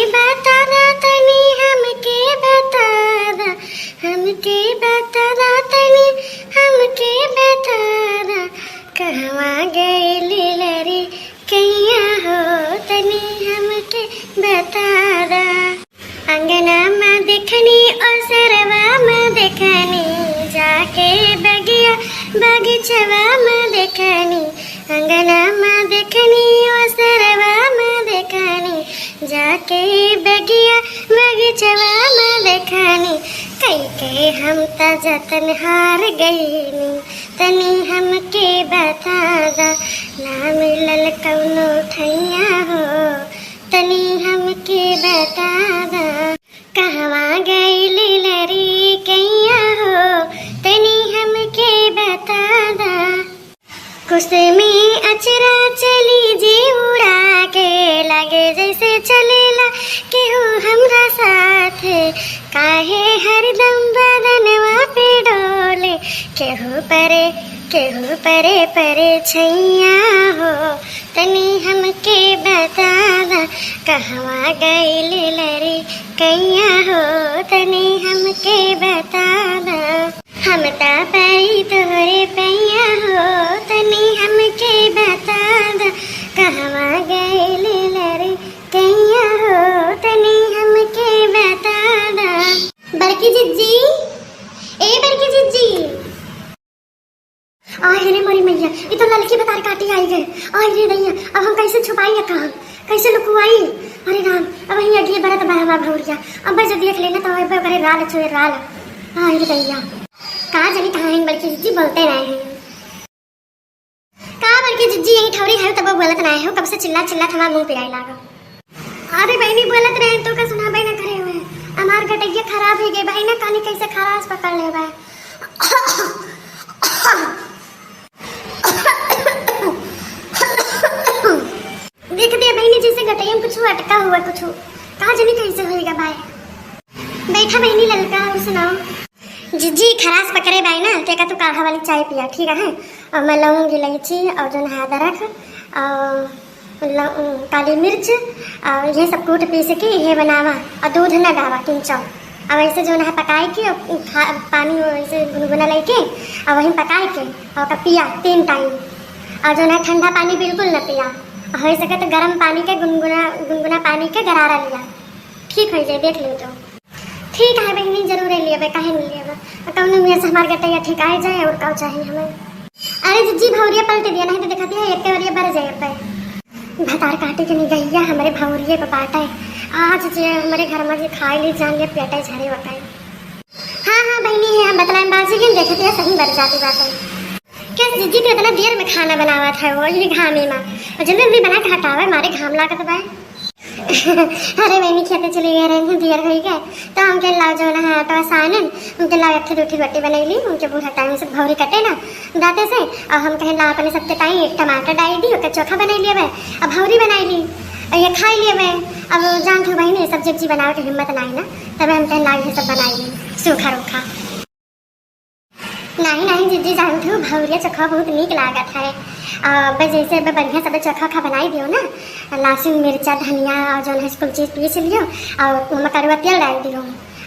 बता दा तनी हमके बता दा, हमके बता दा तनी हमके बता दा, कहवा गइली लरी कैया हो तनी हमके बता दा। अंगना में देखनी और सरवा में देखनी, जाके बगिया बगीचवा में देखनी, अंगना में देखनी और सरवा में देखनी, जाके बगिया बगीचवा में देखनी, कई के हम त जतन हार गईनी, तनी हमके बता दा, ना मिलल कौनो ठैया हो तनी हमके बता दा, कहवा गइली लरी कैया हो तनी हमके बता दा। कुसमी अचरा चली जी उड़ा के, लगे जैसे चलेला केहू हमरा साथ, काहे हरदम बदनवा पे डोले, केहू परे परे छैया हो तनी हमके बता दा, कहवा गइली लरी कैया हो तनी हमके बता दा। हम ता पाई तोहरे पैया हो तनी हमके बता दा, कहवा गइली लरी कैया हो तनी हमके बता दा। बड़की जिज्जी, ए बड़की जिज्जी, आए रे मोरी मैया, ये तो लड़की बतार काटी आई गए। आए रे दैया, अब हम कैसे छुपाई है कहाँ, कैसे लुकुआई? अरे राम, अब वही अगली बरत बहवा भौरिया, अब जब देख लेना तो अब करे राल छुए राल। आए रे दैया, कहाँ जानी कहाँ है बड़की जिज्जी, बोलते रहे हैं। कहाँ बड़की जिज्जी यही ठौरी है तब बोलत रहे हो, कब से चिल्ला चिल्ला थमा मुंह पिराई लागो। अरे बहनी बोलत रहे तो का सुना बहना करे हुए, हमार गटैया खराब हो गई बहना, कानी कैसे खरास पकड़ ले बा। देख दे बहनी जैसे गटैया में कुछ अटका हुआ, कुछ कहाँ जानी कैसे होएगा भाई। बैठा बहनी ललका, और सुनाओ। जिज्जी खरास पकड़े बाई ना, तेका तो काढ़ा वाली चाय पिया ठीक है। और मैं लौंग इलायची और जो है अदरक और काली मिर्च और ये सब कूट पीस के ये बनावा, और दूध न डावा 3 चौ, और ऐसे जो है पकाए के और पानी ऐसे गुनगुना लेके और वहीं पकाए के और पिया 3 टाइम, और जो है ठंडा पानी बिल्कुल न पिया, हो सके तो गर्म पानी के गुनगुना पानी के गरारा लिया, ठीक हो जाए देख लो तो। ठीक है बहनी, जरूर लिया काहे नहीं लिया, कौन मुँह से हमारे गटैया ठीक आ जाए और कौ चाहिए हमें। अरे जिज्जी भौरिया पलट दिया, नहीं तो दिखाती है एक बार बढ़ जाए पे भतार काटे के नहीं गैया हमारे भौरिये पे बाटा है, आज जे हमारे घर में खाए ली जान लिया पेटा झाड़े वटाए। हाँ बहनी है, बतलाए बाजी के देखती है सही बढ़ जाती बात है। क्या जिज्जी तो इतना देर में खाना बनावा था वो ये घामे में, और जल्दी जल्दी बना के हटावे मारे घाम ला के बाय। अरे मैंने खेते चले गए रहे देर हो गए तो हमके लाग जो ना आटा सानन उनके लाग अच्छी रोटी रोटी बनैली, उनके बूढ़ा टाइम से भौरी कटे ना दाते से, और हम कहीं ला अपने सबके टाइम एक टमाटर डाल दी, ओके चोखा बना लिए भाई, अब भौरी बनाई ली और ये खाई लिए भाई। अब जान थो भाई ने सब्जी उब्जी बनावे के हिम्मत नहीं ना, तब हम कहीं लाग ये सब बनाई ली सूखा रूखा। नहीं जिज्जी जानती हूँ भौरिया चोखा बहुत नीक लागत है, जैसे बढ़िया सब चोखा खा बनाई दियो ना, लहसुन मिर्चा धनिया और जो है कुल चीज़ पीस लियो और कड़वा तेल डाल दियो,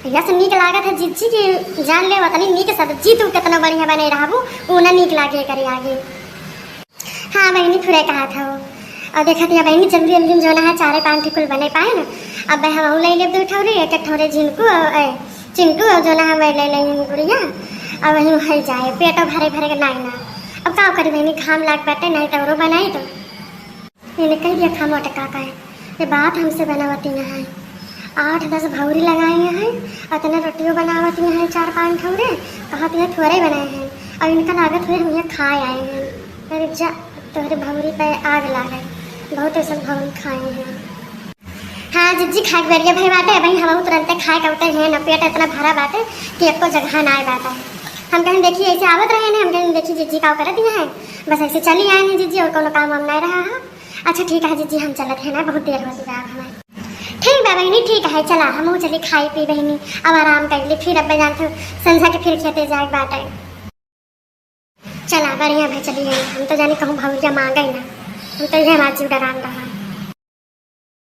यह सब नीक लागत है जिज्जी की जान ले उतनी नीक सब्जी तू कितना बढ़िया बने रहबू वो ना नीक लागे करे आगे। हाँ बहनी थोड़े कहा था वो, और देखा दिया बहनी जल्दी जल्दी जो ना 4-5 कुल बने पाए ना, अब हम ले ले 2 ठौरे एक ठौरे चिंटू और जो ना हम ले लेंगे गुड़िया, और वहीं हल जाए पेट भरे भरे के नहीं ना। अब का करी बहनी घाम लाग बैठे नहीं तो और बनाई तो मैंने कह दिया खामो टका का है, ये बात हमसे बनावती न है। 8-10 भौरी लगाए हैं और इतने रोटियों बनावती हैं 4-5 ठौरे, कहा तो थोड़े बनाए हैं और इनका लागत हुए हम यहाँ खाए आए हैं। अरे जा तोहरे भौरी पे आग लागे, बहुत ऐसा भौरी खाए हैं। हाँ जिज्जी खाए बढ़िया भाई बाटे भाई, हम तुरंत खाए करते हैं न, पेट इतना भरा बाटे कि एक को जगह ना आए बाटा है। हम कहीं देखिए ऐसे आवत रहे हैं, हम कहीं देखिए जिज्जी का कर दिया है, बस ऐसे चली आए हैं जिज्जी और कोनो काम हम नहीं रहा है। अच्छा ठीक है जिज्जी हम चलते हैं ना, बहुत देर होती है हमें। ठीक है बहनी ठीक है, चला हम चली खाई पी बहनी अब आराम कर ली, फिर अब जानते संध्या के फिर खेते जाए बात है। चला बढ़िया भाई चलिए, हम तो जाने कहूँ भौरिया मांगे ना, हम तो ये हमारा जीव डरान रहा।